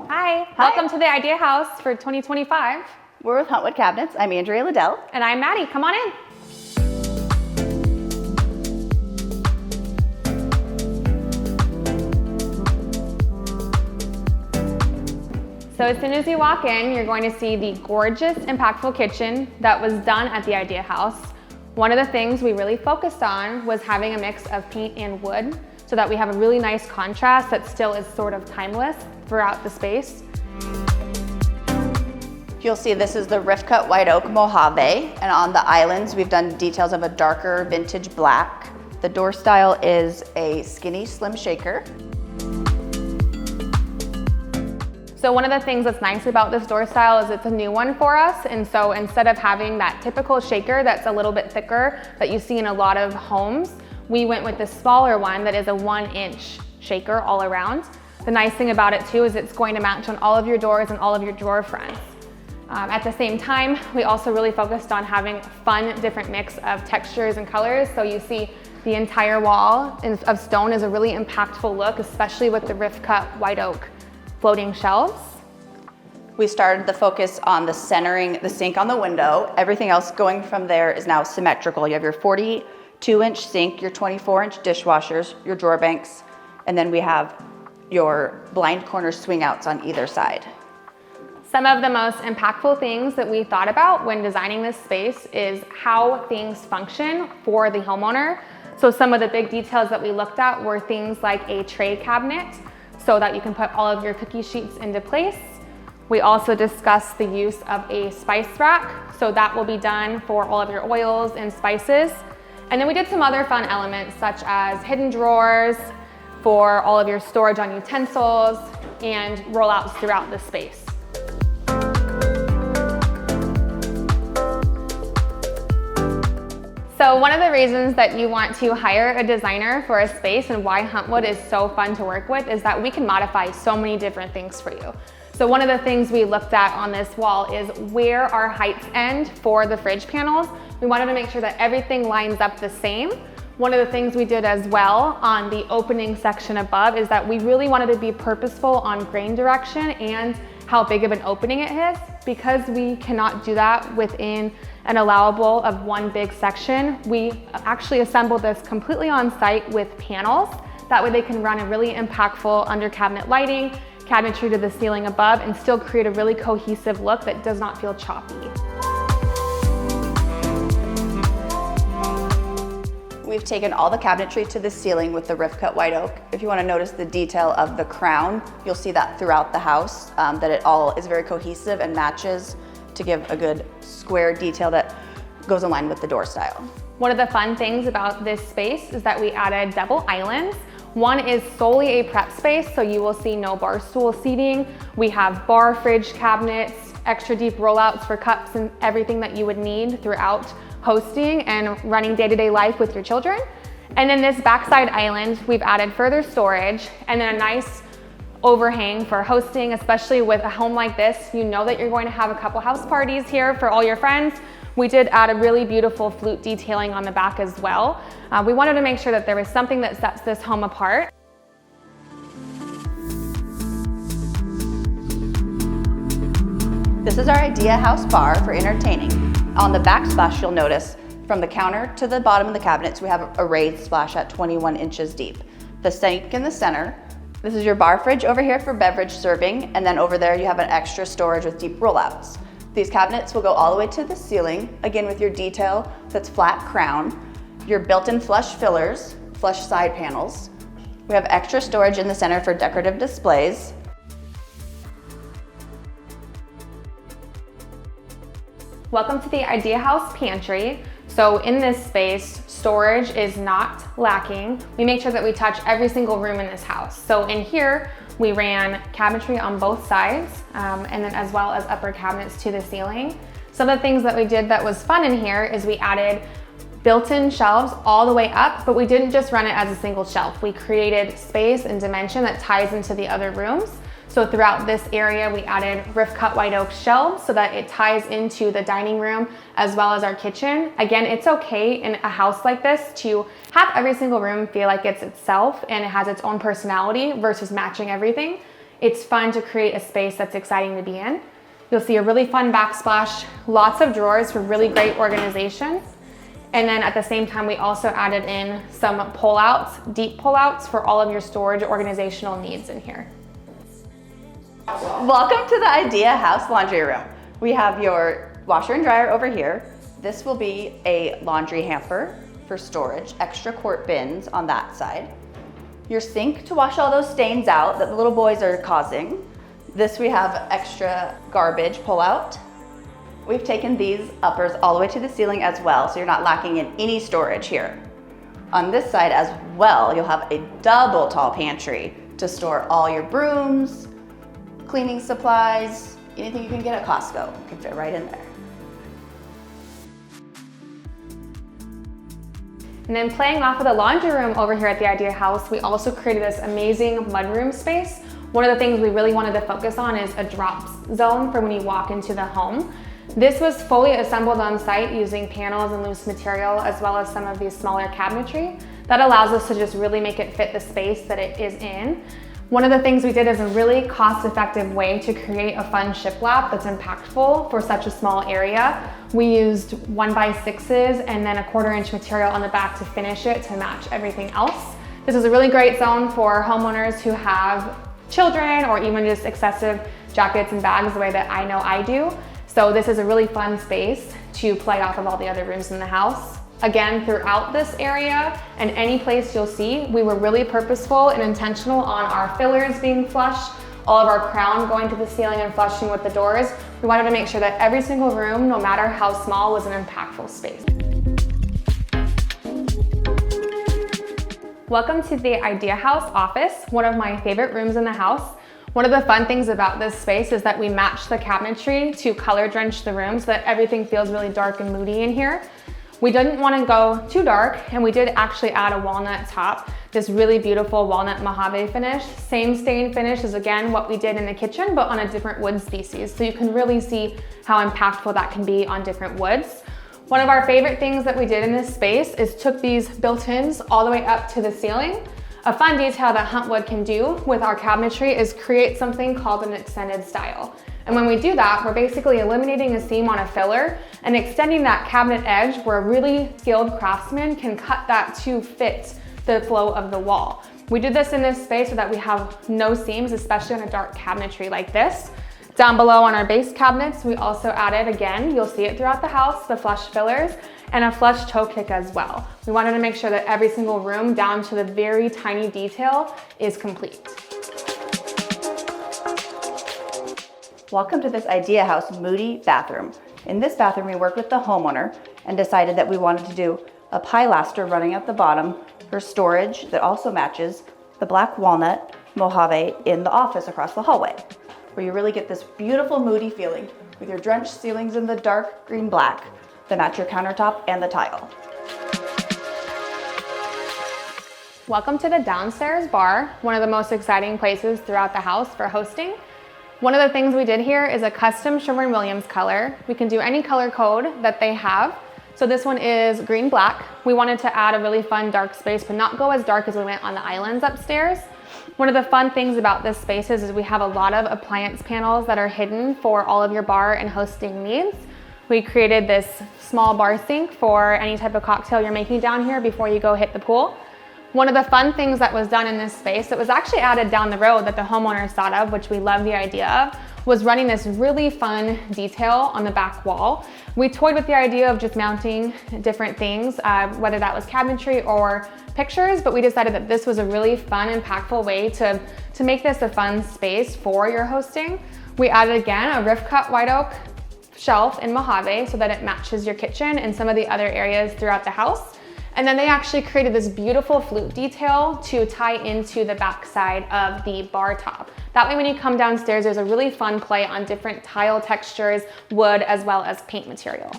Hi. Hi. Welcome to the Idea House for 2025. We're with Huntwood Cabinets. I'm Andrea Liddell. And I'm Maddie. Come on in. So as soon as you walk in, you're going to see the gorgeous, impactful kitchen that was done at the Idea House. One of the things we really focused on was having a mix of paint and wood so that we have a really nice contrast that still is sort of timeless throughout the space. You'll see this is the rift cut white oak Mojave, and on the islands we've done details of a darker vintage black. The door style is a skinny slim shaker. So one of the things that's nice about this door style is it's a new one for us, and so instead of having that typical shaker that's a little bit thicker that you see in a lot of homes, we went with this smaller one that is a 1-inch shaker all around. The nice thing about it too is it's going to match on all of your doors and all of your drawer fronts. At the same time, we also really focused on having a fun, different mix of textures and colors. So you see the entire wall of stone is a really impactful look, especially with the rift cut white oak floating shelves. We started the focus on the centering the sink on the window. Everything else going from there is now symmetrical. You have your 42-inch sink, your 24-inch dishwashers, your drawer banks, and then we have your blind corner swing outs on either side. Some of the most impactful things that we thought about when designing this space is how things function for the homeowner. So some of the big details that we looked at were things like a tray cabinet so that you can put all of your cookie sheets into place. We also discussed the use of a spice rack, so that will be done for all of your oils and spices. And then we did some other fun elements such as hidden drawers for all of your storage on utensils and rollouts throughout the space. So one of the reasons that you want to hire a designer for a space and why Huntwood is so fun to work with is that we can modify so many different things for you. So one of the things we looked at on this wall is where our heights end for the fridge panels. We wanted to make sure that everything lines up the same. One of the things we did as well on the opening section above is that we really wanted to be purposeful on grain direction and how big of an opening it is. Because we cannot do that within an allowable of one big section, we actually assembled this completely on site with panels. That way they can run a really impactful under cabinet lighting, cabinetry to the ceiling above, and still create a really cohesive look that does not feel choppy. We've taken all the cabinetry to the ceiling with the rift cut white oak. If you want to notice the detail of the crown, you'll see that throughout the house, that it all is very cohesive and matches to give a good square detail that goes in line with the door style. One of the fun things about this space is that we added double islands. One is solely a prep space, so you will see no bar stool seating. We have bar fridge cabinets, extra deep rollouts for cups and everything that you would need throughout hosting and running day-to-day life with your children. And then this backside island, we've added further storage and then a nice overhang for hosting, especially with a home like this. You know that you're going to have a couple house parties here for all your friends. We did add a really beautiful flute detailing on the back as well. We wanted to make sure that there was something that sets this home apart. This is our Idea House bar for entertaining. On the backsplash, you'll notice from the counter to the bottom of the cabinets, we have a raised splash at 21 inches deep. The sink in the center. This is your bar fridge over here for beverage serving, and then over there you have an extra storage with deep rollouts. These cabinets will go all the way to the ceiling, again with your detail that's flat crown, your built-in flush fillers, flush side panels. We have extra storage in the center for decorative displays. Welcome to the Idea House pantry. So in this space, storage is not lacking. We make sure that we touch every single room in this house. So in here, we ran cabinetry on both sides, and then as well as upper cabinets to the ceiling. Some of the things that we did that was fun in here is we added built-in shelves all the way up, but we didn't just run it as a single shelf. We created space and dimension that ties into the other rooms. So throughout this area, we added rift cut white oak shelves so that it ties into the dining room as well as our kitchen. Again, it's okay in a house like this to have every single room feel like it's itself and it has its own personality versus matching everything. It's fun to create a space that's exciting to be in. You'll see a really fun backsplash, lots of drawers for really great organization. And then at the same time, we also added in some pull-outs, deep pull-outs for all of your storage organizational needs in here. Welcome to the Idea House laundry room. We have your washer and dryer over here. This will be a laundry hamper for storage, extra quart bins on that side. Your sink to wash all those stains out that the little boys are causing. This we have extra garbage pull out. We've taken these uppers all the way to the ceiling as well, so you're not lacking in any storage here. On this side as well, you'll have a double tall pantry to store all your brooms, cleaning supplies, anything you can get at Costco can fit right in there. And then playing off of the laundry room over here at the Idea House, we also created this amazing mudroom space. One of the things we really wanted to focus on is a drop zone for when you walk into the home. This was fully assembled on site using panels and loose material, as well as some of these smaller cabinetry. That allows us to just really make it fit the space that it is in. One of the things we did is a really cost-effective way to create a fun shiplap that's impactful for such a small area. We used 1x6s and then a 1/4-inch material on the back to finish it to match everything else. This is a really great zone for homeowners who have children or even just excessive jackets and bags the way that I know I do. So this is a really fun space to play off of all the other rooms in the house. Again, throughout this area and any place you'll see, we were really purposeful and intentional on our fillers being flush, all of our crown going to the ceiling and flushing with the doors. We wanted to make sure that every single room, no matter how small, was an impactful space. Welcome to the Idea House office, one of my favorite rooms in the house. One of the fun things about this space is that we match the cabinetry to color drench the room so that everything feels really dark and moody in here. We didn't want to go too dark, and we did actually add a walnut top, this really beautiful walnut Mojave finish. Same stain finish as again what we did in the kitchen, but on a different wood species. So you can really see how impactful that can be on different woods. One of our favorite things that we did in this space is took these built-ins all the way up to the ceiling. A fun detail that Huntwood can do with our cabinetry is create something called an extended style. And when we do that, we're basically eliminating a seam on a filler and extending that cabinet edge where a really skilled craftsman can cut that to fit the flow of the wall. We did this in this space so that we have no seams, especially on a dark cabinetry like this. Down below on our base cabinets, we also added, again, you'll see it throughout the house, the flush fillers and a flush toe kick as well. We wanted to make sure that every single room, down to the very tiny detail, is complete. Welcome to this Idea House moody bathroom. In this bathroom, we worked with the homeowner and decided that we wanted to do a pilaster running at the bottom for storage that also matches the black walnut Mojave in the office across the hallway, where you really get this beautiful moody feeling with your drenched ceilings in the dark green black that match your countertop and the tile. Welcome to the downstairs bar, one of the most exciting places throughout the house for hosting. One of the things we did here is a custom Sherwin-Williams color. We can do any color code that they have. So this one is green-black. We wanted to add a really fun dark space, but not go as dark as we went on the islands upstairs. One of the fun things about this space is we have a lot of appliance panels that are hidden for all of your bar and hosting needs. We created this small bar sink for any type of cocktail you're making down here before you go hit the pool. One of the fun things that was done in this space that was actually added down the road that the homeowners thought of, which we love the idea of, was running this really fun detail on the back wall. We toyed with the idea of just mounting different things, whether that was cabinetry or pictures, but we decided that this was a really fun, impactful way to make this a fun space for your hosting. We added, again, a rift cut white oak shelf in Mojave so that it matches your kitchen and some of the other areas throughout the house. And then they actually created this beautiful flute detail to tie into the backside of the bar top. That way when you come downstairs, there's a really fun play on different tile textures, wood, as well as paint material.